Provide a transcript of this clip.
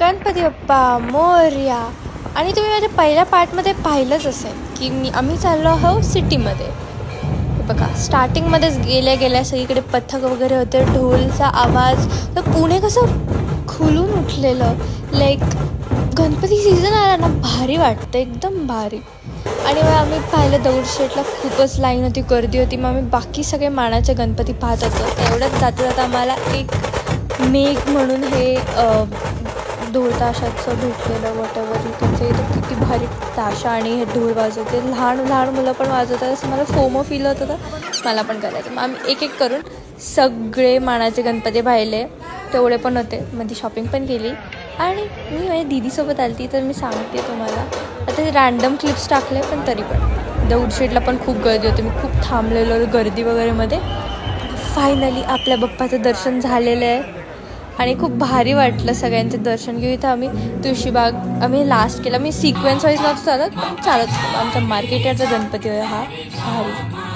गणपती बाप्पा मोरया. आणि तुम्ही माझ्या पहिल्या पार्टमध्ये पाहिलंच असेल की आम्ही चाललो आहोत सिटीमध्ये. बघा स्टार्टिंगमध्येच गेल्या सगळीकडे पथक वगैरे होते, ढोलचा आवाज. तर पुणे कसं खुलून उठलेलं. लाईक गणपती सीझन आला ना, भारी वाटतं, एकदम भारी. आणि मग आम्ही पाहिलं दगडूशेठला खूपच लाईन होती, गर्दी होती. मग आम्ही बाकी सगळे मानाचे गणपती पाहत होतो. तेवढ्यात जाता आम्हाला एक मेघ म्हणून हे ढोल ताशाचं भेटलेलं. वॉटेवर त्यांच्या इथं किती भारी ताशा आणि हे ढोल वाजवते. लहान मुलं पण वाजवतात. असं मला फोमो फील होत होतं, मला पण करायचं. मग आम्ही एक एक करून सगळे मानाचे गणपती पाहिले, तेवढे पण होते. मध्ये शॉपिंग पण केली. आणि मी माझ्या दीदीसोबत आली तर मी सांगते तुम्हाला. आता रॅन्डम क्लिप्स टाकले, पण तरी पण दगडूशेठला पण खूप गर्दी होती. मी खूप थांबलेलो गर्दी वगैरेमध्ये. फायनली आपल्या बाप्पाचं दर्शन झालेलं आहे आणि खूप भारी वाटलं सगळ्यांचे दर्शन घेऊ. इथं आम्ही तुळशीबाग आम्ही लास्ट केला. मी सिक्वेन्स वाईज नव्हतं चालत, पण चालत आमचा मार्केट यार्डचा गणपती होता हा भारी.